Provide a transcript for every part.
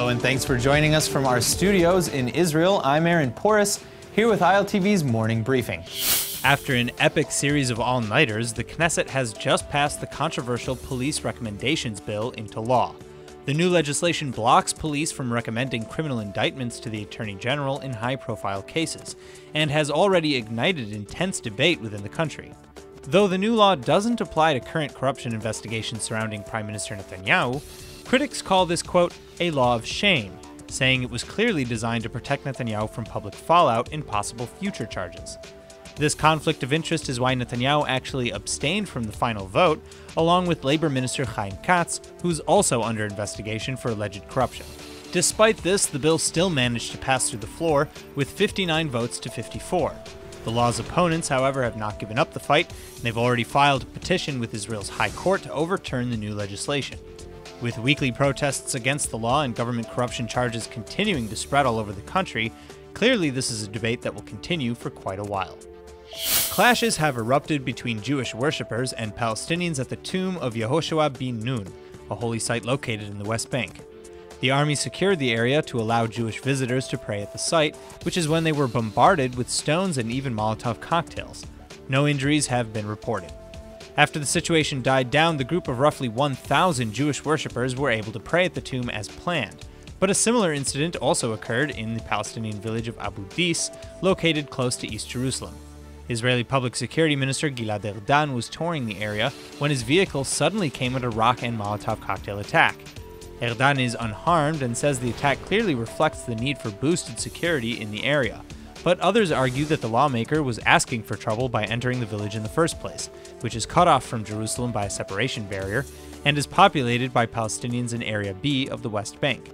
Hello and thanks for joining us from our studios in Israel. I'm Aaron Porras, here with ILTV's morning briefing. After an epic series of all-nighters, the Knesset has just passed the controversial police recommendations bill into law. The new legislation blocks police from recommending criminal indictments to the Attorney General in high-profile cases, and has already ignited intense debate within the country. Though the new law doesn't apply to current corruption investigations surrounding Prime Minister Netanyahu, critics call this, quote, a law of shame, saying it was clearly designed to protect Netanyahu from public fallout in possible future charges. This conflict of interest is why Netanyahu actually abstained from the final vote, along with Labor Minister Chaim Katz, who's also under investigation for alleged corruption. Despite this, the bill still managed to pass through the floor with 59 votes to 54. The law's opponents, however, have not given up the fight, and they've already filed a petition with Israel's High Court to overturn the new legislation. With weekly protests against the law and government corruption charges continuing to spread all over the country, clearly this is a debate that will continue for quite a while. Clashes have erupted between Jewish worshippers and Palestinians at the tomb of Yehoshua ben Nun, a holy site located in the West Bank. The army secured the area to allow Jewish visitors to pray at the site, which is when they were bombarded with stones and even Molotov cocktails. No injuries have been reported. After the situation died down, the group of roughly 1,000 Jewish worshippers were able to pray at the tomb as planned. But a similar incident also occurred in the Palestinian village of Abu Dis, located close to East Jerusalem. Israeli Public Security Minister Gilad Erdan was touring the area when his vehicle suddenly came under rock and Molotov cocktail attack. Erdan is unharmed and says the attack clearly reflects the need for boosted security in the area. But others argue that the lawmaker was asking for trouble by entering the village in the first place, which is cut off from Jerusalem by a separation barrier and is populated by Palestinians in Area B of the West Bank.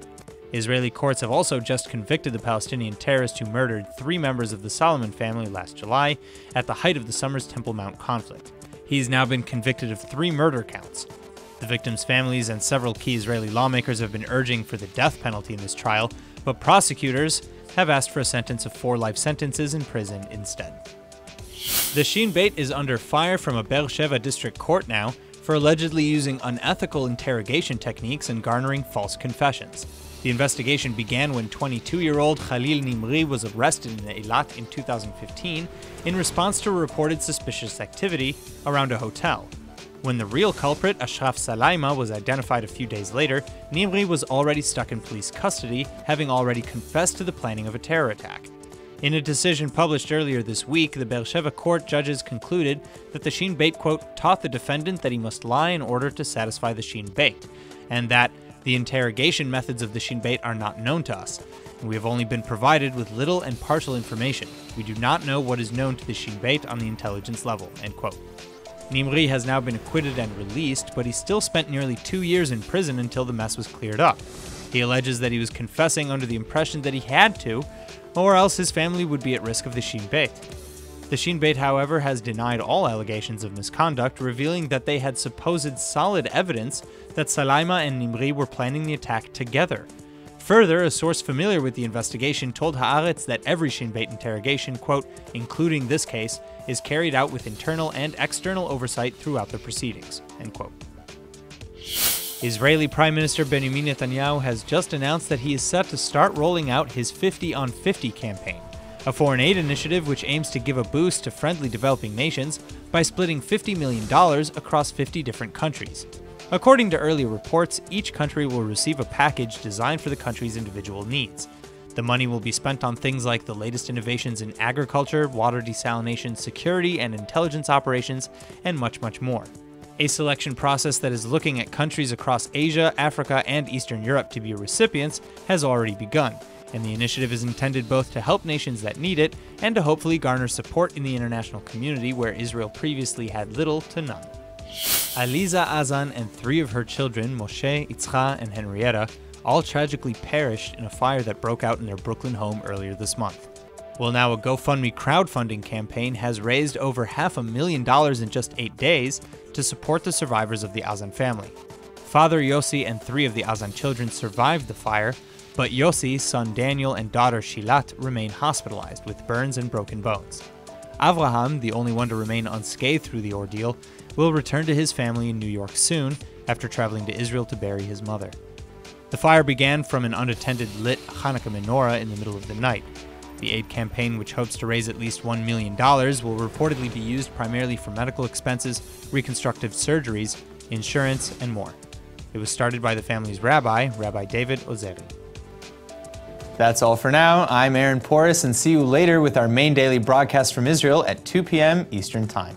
Israeli courts have also just convicted the Palestinian terrorist who murdered 3 members of the Solomon family last July at the height of the summer's Temple Mount conflict. He's now been convicted of 3 murder counts. The victims' families and several key Israeli lawmakers have been urging for the death penalty in this trial, but prosecutors have asked for a sentence of 4 life sentences in prison instead. The SHIN bait is under fire from a Be'er-Sheva district court now for allegedly using unethical interrogation techniques and garnering false confessions. The investigation began when 22-year-old Khalil Nimri was arrested in Eilat in 2015 in response to a reported suspicious activity around a hotel. When the real culprit, Ashraf Salaima, was identified a few days later, Nimri was already stuck in police custody, having already confessed to the planning of a terror attack. In a decision published earlier this week, the Be'er-Sheva court judges concluded that the SHIN bait, quote, taught the defendant that he must lie in order to satisfy the SHIN bait, and that the interrogation methods of the SHIN bait are not known to us, and we have only been provided with little and partial information. We do not know what is known to the SHIN bait on the intelligence level, end quote. Nimri has now been acquitted and released, but he still spent nearly 2 years in prison until the mess was cleared up. He alleges that he was confessing under the impression that he had to, or else his family would be at risk of the SHIN bait. The SHIN bait, however, has denied all allegations of misconduct, revealing that they had supposed solid evidence that Salaima and Nimri were planning the attack together. Further, a source familiar with the investigation told Haaretz that every SHIN bait interrogation, quote, including this case, is carried out with internal and external oversight throughout the proceedings, end quote. Israeli Prime Minister Benjamin Netanyahu has just announced that he is set to start rolling out his 50 on 50 campaign, a foreign aid initiative which aims to give a boost to friendly developing nations by splitting $50 million across 50 different countries. According to earlier reports, each country will receive a package designed for the country's individual needs. The money will be spent on things like the latest innovations in agriculture, water desalination, security and intelligence operations, and much, much more. A selection process that is looking at countries across Asia, Africa, and Eastern Europe to be recipients has already begun, and the initiative is intended both to help nations that need it and to hopefully garner support in the international community where Israel previously had little to none. Aliza Azan and 3 of her children, Moshe, Itzcha, and Henrietta, all tragically perished in a fire that broke out in their Brooklyn home earlier this month. Well, now a GoFundMe crowdfunding campaign has raised over $500,000 in just 8 days to support the survivors of the Azan family. Father Yossi and 3 of the Azan children survived the fire, but Yossi, son Daniel, and daughter Shilat remain hospitalized with burns and broken bones. Avraham, the only one to remain unscathed through the ordeal, will return to his family in New York soon after traveling to Israel to bury his mother. The fire began from an unattended lit Hanukkah menorah in the middle of the night. The aid campaign, which hopes to raise at least $1 million, will reportedly be used primarily for medical expenses, reconstructive surgeries, insurance, and more. It was started by the family's rabbi, Rabbi David Ozeri. That's all for now. I'm Aaron Porras, and see you later with our main daily broadcast from Israel at 2 p.m. Eastern Time.